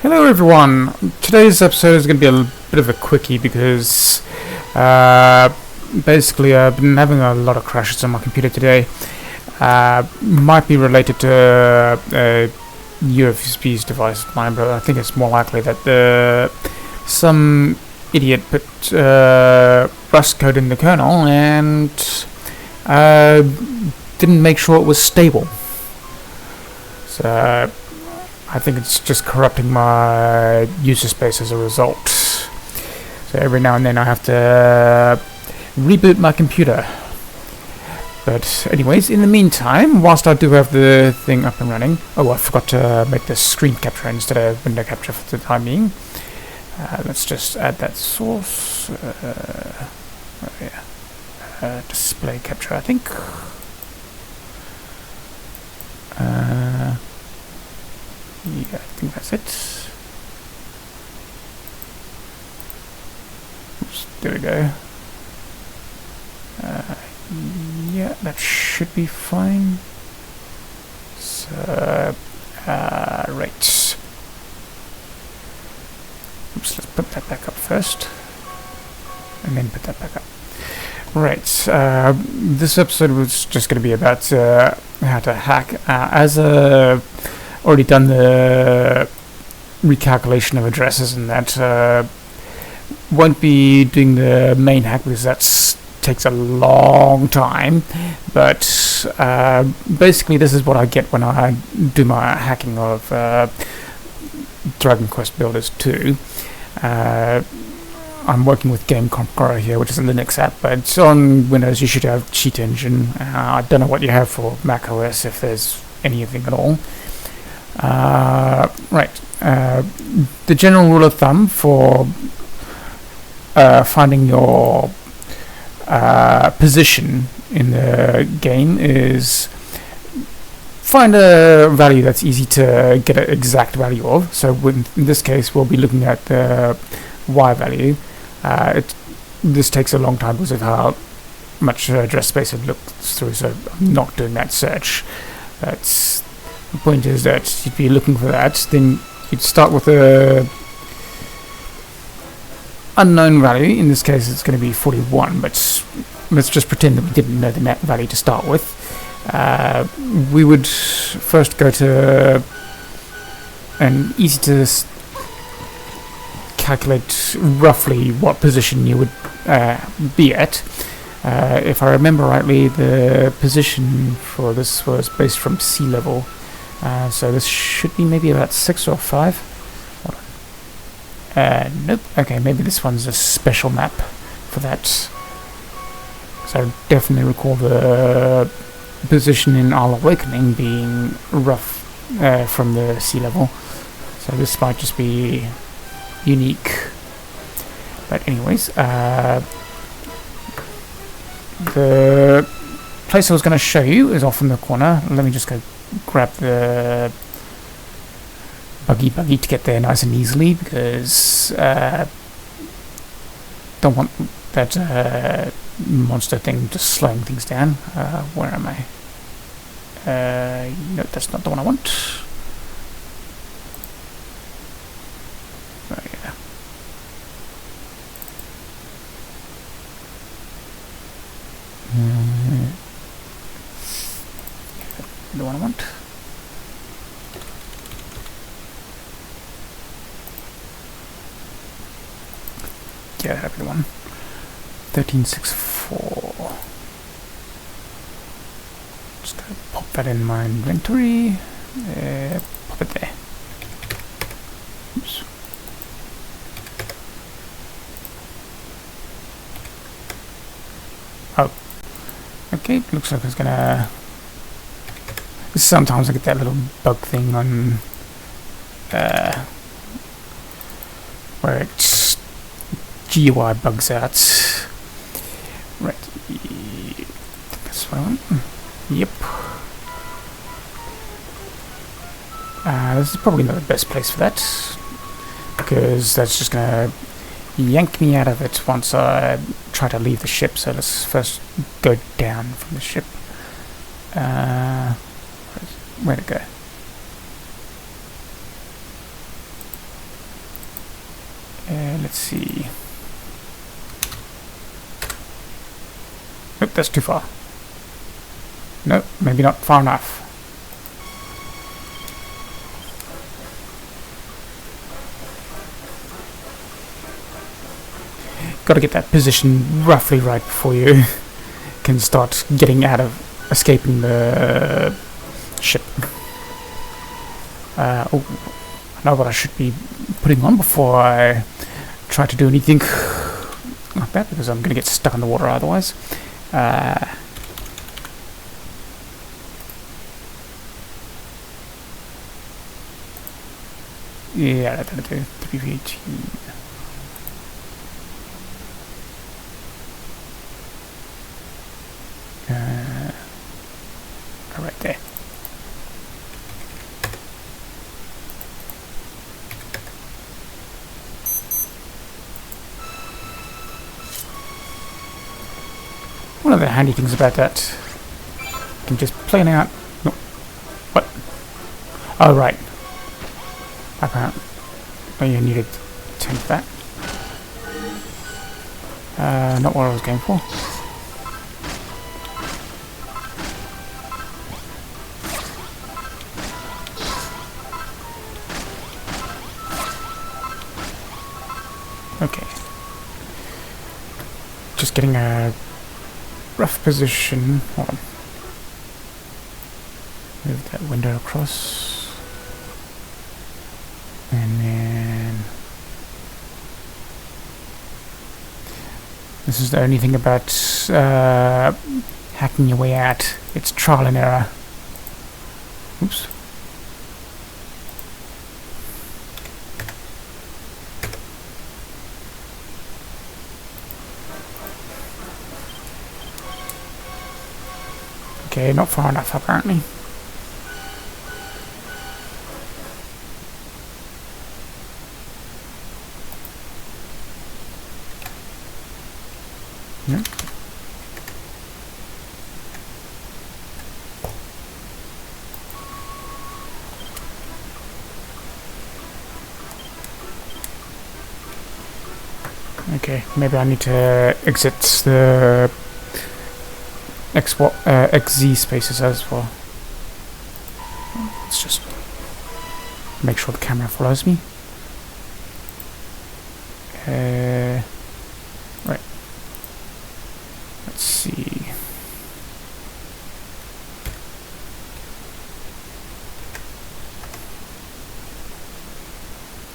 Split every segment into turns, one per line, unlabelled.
Hello everyone! Today's episode is going to be a bit of a quickie because basically I've been having a lot of crashes on my computer today. Might be related to a UFSB's device of mine, but I think it's more likely that some idiot put Rust code in the kernel and didn't make sure it was stable. So I think it's just corrupting my user space as a result. So every now and then I have to reboot my computer. But anyways, in the meantime, whilst I do have the thing up and running, I forgot to make the screen capture instead of window capture for the time being. Let's just add that source. Display capture, I think. Yeah, I think that's it. Oops, there we go. Yeah, that should be fine. So, right. Oops, let's put that back up first. And then put that back up. Right, this episode was just going to be about how to hack. As already done the recalculation of addresses and that, won't be doing the main hack because that takes a long time, but basically this is what I get when I do my hacking of Dragon Quest Builders 2. I'm working with Game Conqueror here, which is a Linux app, but on Windows you should have Cheat Engine. I don't know what you have for Mac OS, if there's anything at all. The general rule of thumb for finding your position in the game is find a value that's easy to get an exact value of. So in this case we'll be looking at the Y value. This takes a long time because of how much address space it looks through, so I'm not doing that search. The point is that you'd be looking for that, then you'd start with a unknown value. In this case it's going to be 41, but let's just pretend that we didn't know the net value to start with. We would first go to an easy to calculate roughly what position you would be at. If I remember rightly, the position for this was based from sea level. So this should be maybe about 6 or 5. Nope. Okay, maybe this one's a special map for that. So definitely recall the position in Isle Awakening being rough from the sea level. So this might just be unique. But anyways, the place I was going to show you is off in the corner. Let me just go grab the buggy to get there nice and easily, because don't want that monster thing just slowing things down. Where am I? No, that's not the one I want. Oh, yeah. The one I want. Yeah, that'll be the one. 1364. Just gonna pop that in my inventory. Pop it there. Oops. Oh. Okay, looks like it's gonna... Sometimes I get that little bug thing on where it's GUI bugs out. Right. That's what I want. Yep. This is probably not the best place for that, because that's just gonna yank me out of it once I try to leave the ship. So let's first go down from the ship. Where'd it go? Let's see. Nope, that's too far. Nope, maybe not far enough. Gotta get that position roughly right before you can start getting out of escaping the ship. Oh, I know what I should be putting on before I try to do anything like that, because I'm gonna get stuck in the water otherwise. Yeah, that'll do. 3v18. Right there. One of the handy things about that, you can just plan out. No, what? Oh, right. Apparently, oh, you needed 10 for that. Not what I was going for. Okay. Just getting a rough position. Hold on. Move that window across. And then... This is the only thing about hacking your way out. It's trial and error. Oops. Okay, not far enough apparently. Nope. Okay, maybe I need to exit the XZ spaces as well. Let's just make sure the camera follows me. Right. Let's see.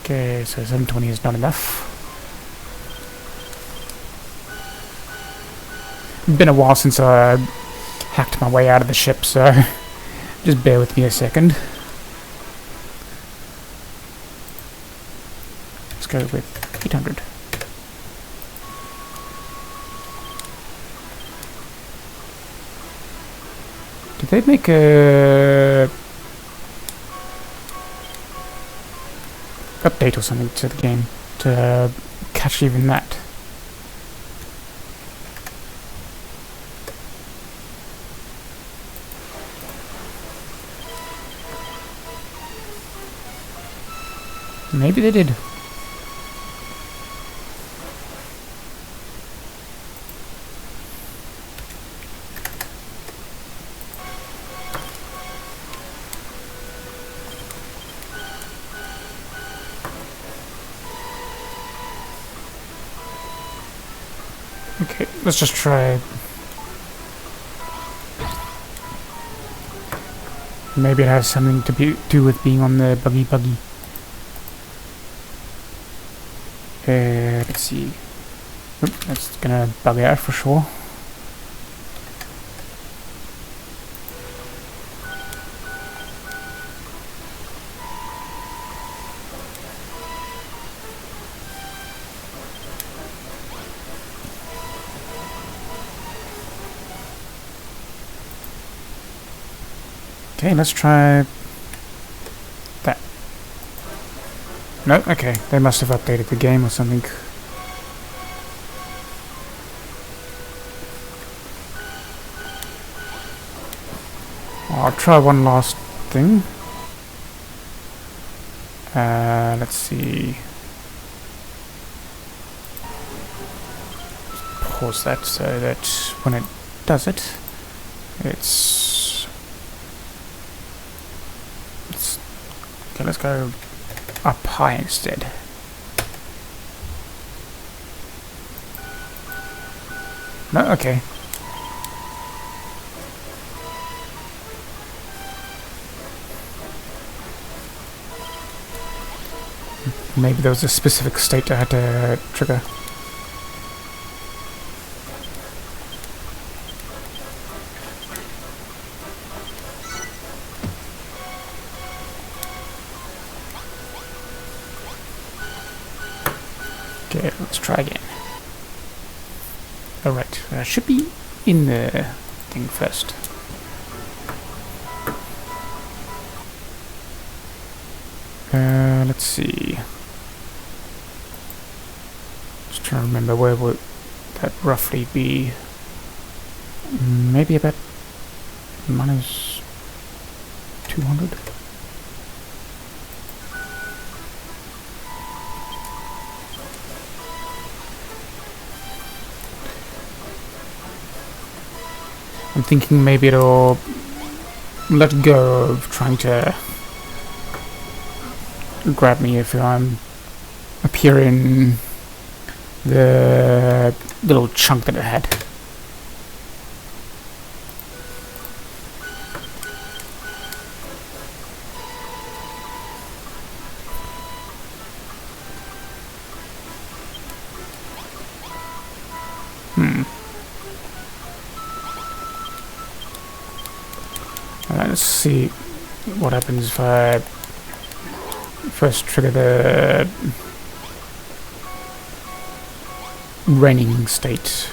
Okay, so 720 is not enough. Been a while since I hacked my way out of the ship, so just bear with me a second. Let's go with 800. Did they make a update or something to the game to catch even that? Maybe they did. Okay, let's just try. Maybe it has something to do with being on the buggy. Let's see. Oop, that's gonna bug out for sure. Okay, let's try that. No, okay, they must have updated the game or something. I'll try one last thing. Let's see. pause that so that when it does it, it's okay. Let's go up high instead. No, okay. Maybe there was a specific state I had to trigger. Okay, let's try again. Alright, I should be in the thing first. Let's see. Just trying to remember where would that roughly be. Maybe about minus 200. I'm thinking maybe it'll let go of trying to grab me if I'm appearing the little chunk that it had. Let's see what happens if I first trigger the raining state.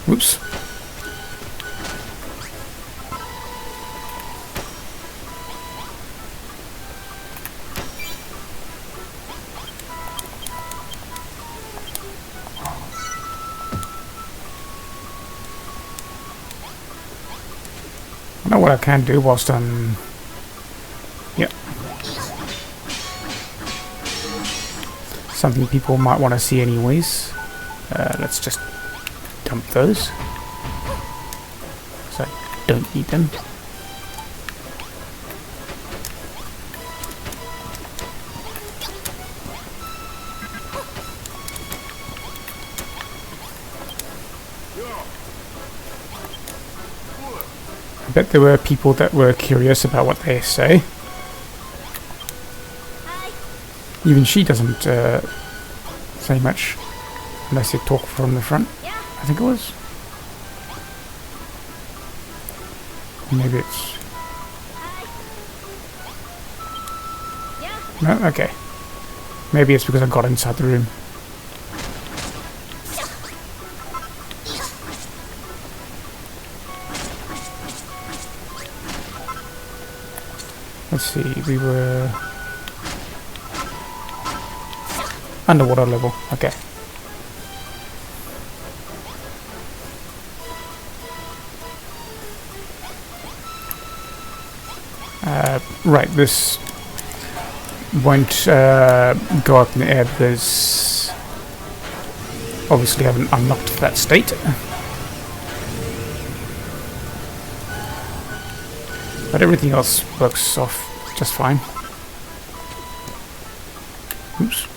Whoops. I know what I can do whilst I'm... Yep. Something people might want to see anyways. Let's just dump those. So I don't need them. I bet there were people that were curious about what they say. Even she doesn't say much unless you talk from the front. I think it was. Maybe it's... No? Okay. Maybe it's because I got inside the room. Let's see, we were... underwater level, okay. Right, this won't go up in the air because obviously I haven't unlocked that state. But everything else works off just fine. Oops.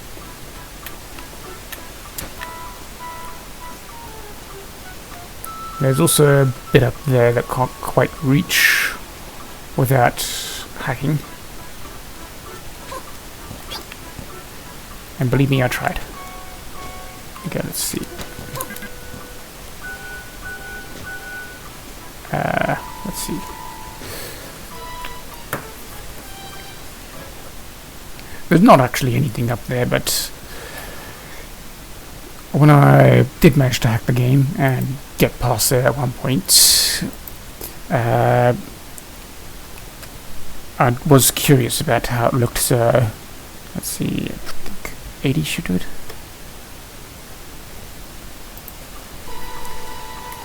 There's also a bit up there that can't quite reach without hacking. And believe me, I tried. Okay, let's see. Let's see. There's not actually anything up there, but when I did manage to hack the game and get past there at one point, I was curious about how it looked, so let's see, I think 80 should do it.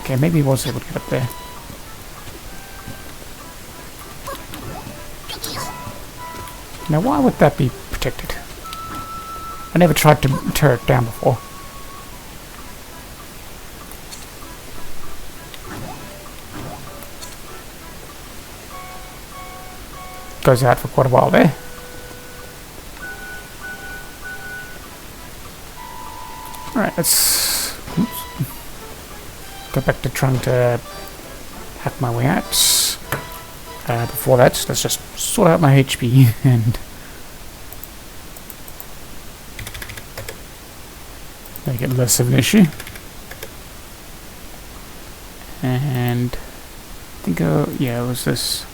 Okay, maybe he was able to get up there. Now why would that be protected? I never tried to tear it down before. Goes out for quite a while there. Alright, let's go back to trying to hack my way out. Before that, let's just sort out my HP and make it less of an issue. And I think, yeah, it was this.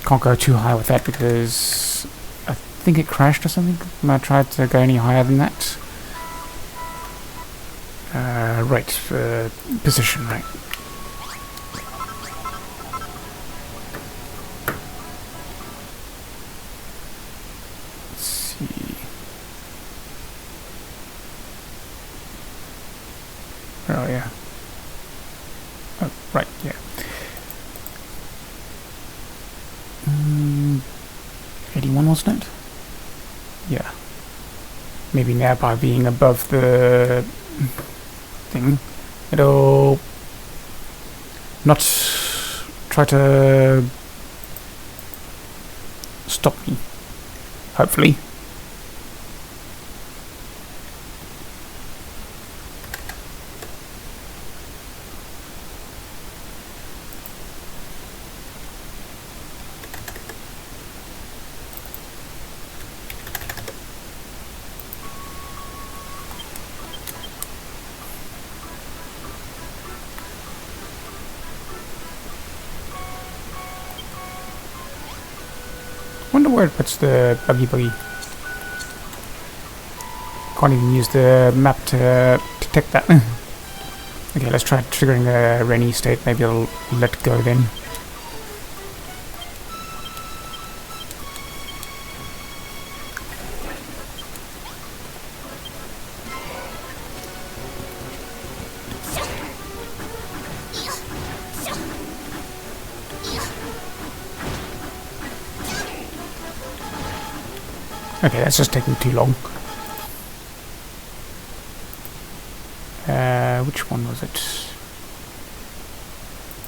Can't go too high with that because I think it crashed or something when I tried to go any higher than that. Right, position, right. Let's see. Oh, yeah. Oh, right, yeah. 81, wasn't it? Yeah. Maybe now by being above the thing, it'll not try to stop me. Hopefully. Wonder where it puts the buggy. Can't even use the map to detect that. Okay, let's try triggering the rainy state. Maybe it'll let go then. Okay, that's just taking too long. Which one was it? I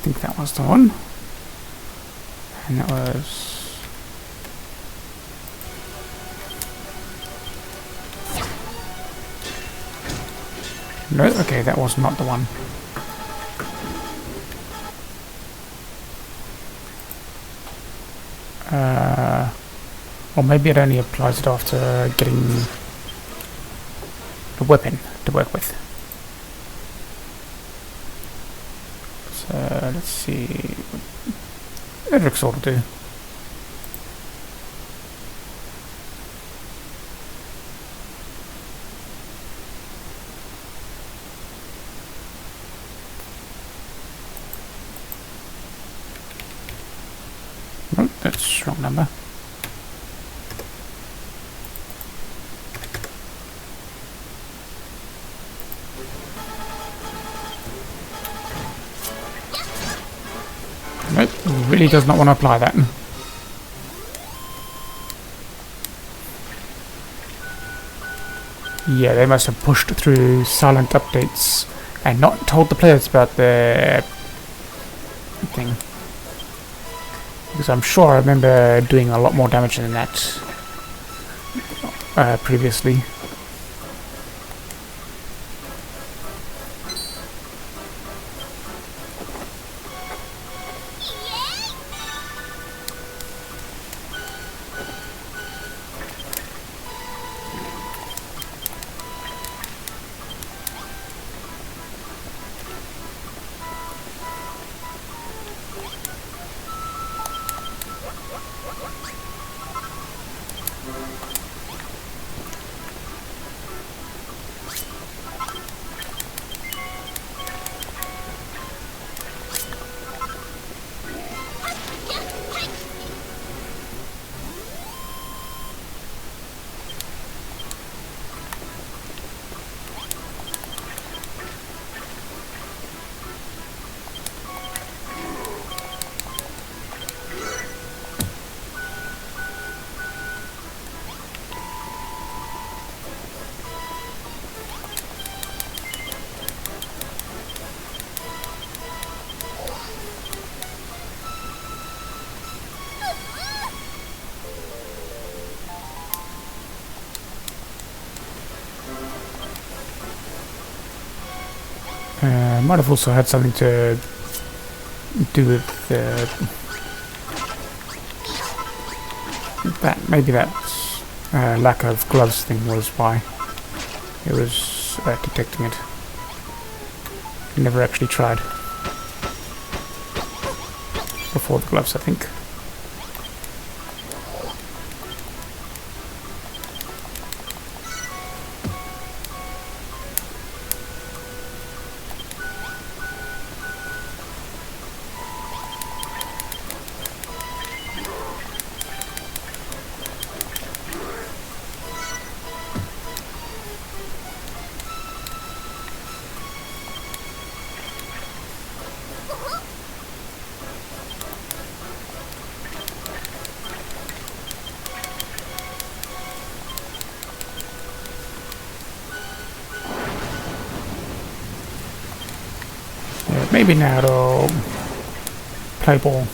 think that was the one. And that was... No, okay, that was not the one. Or maybe it only applies it after getting the weapon to work with. So let's see. Edric's ought to do. Nope, that's the wrong number. Nope, really does not want to apply that. Yeah, they must have pushed through silent updates and not told the players about the thing. Because I'm sure I remember doing a lot more damage than that previously. Might have also had something to do with that. Maybe that lack of gloves thing was why it was detecting it. Never actually tried before the gloves, I think. Maybe now to play ball.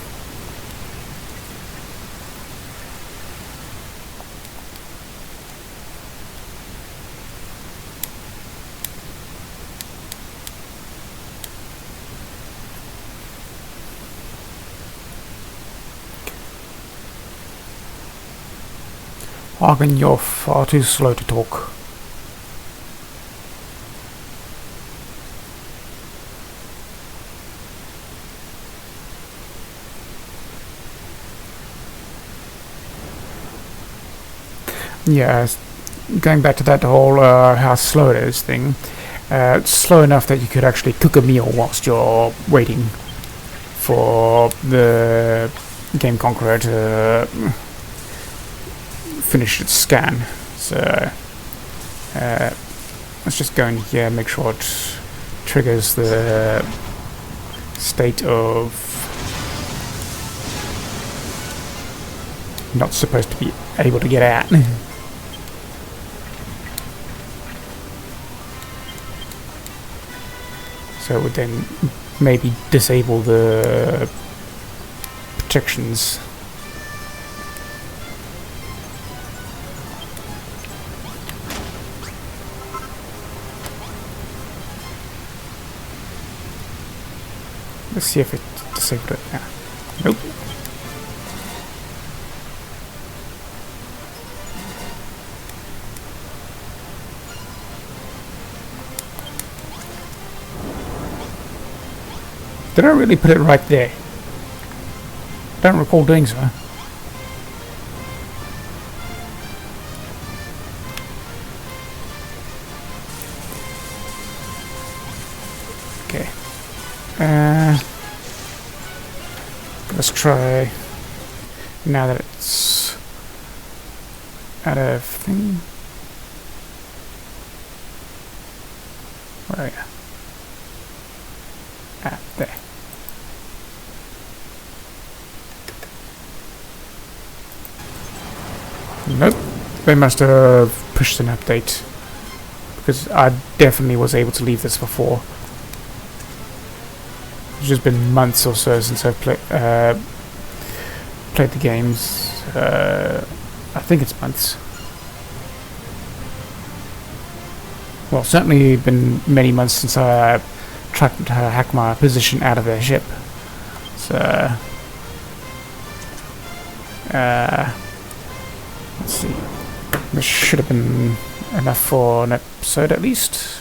Hagen, you're far too slow to talk. Yeah, going back to that whole how slow it is thing, it's slow enough that you could actually cook a meal whilst you're waiting for the Game Conqueror to finish its scan. So let's just go in here, make sure it triggers the state of not supposed to be able to get out. So it would then maybe disable the protections. Let's see if it disabled it now. Nope. Did I really put it right there? I don't recall doing so. Okay. Let's try now that it's out of thing. Where are you? Ah, there. Nope, they must have pushed an update, because I definitely was able to leave this before. It's just been months or so since I've played the games. I think it's months. Well, certainly been many months since I tried to hack my position out of their ship. So let's see. This should have been enough for an episode at least.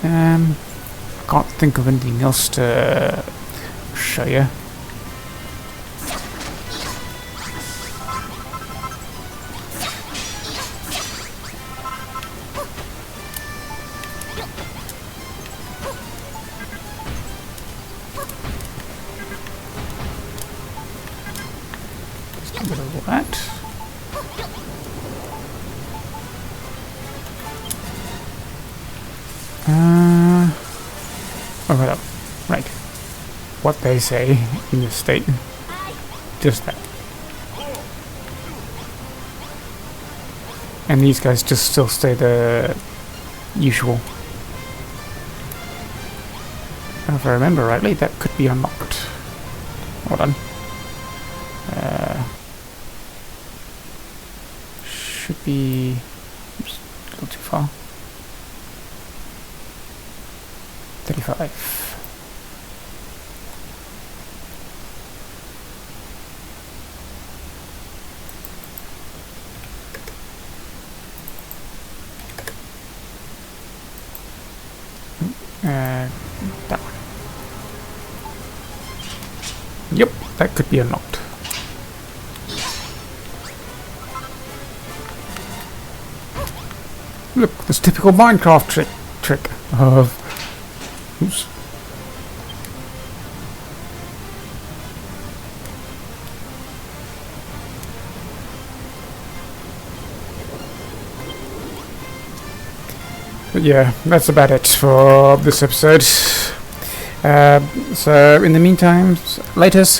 I can't think of anything else to show you. Just get rid of all that. Oh, hold up. Right. What they say in this state. Just that. And these guys just still stay the usual. And if I remember rightly, that could be unlocked. Hold on. should be... Oops, a little too far. 35. That one. Yep, that could be unlocked. Look, this typical Minecraft trick of... Oops. But yeah, that's about it for this episode. So in the meantime, laters.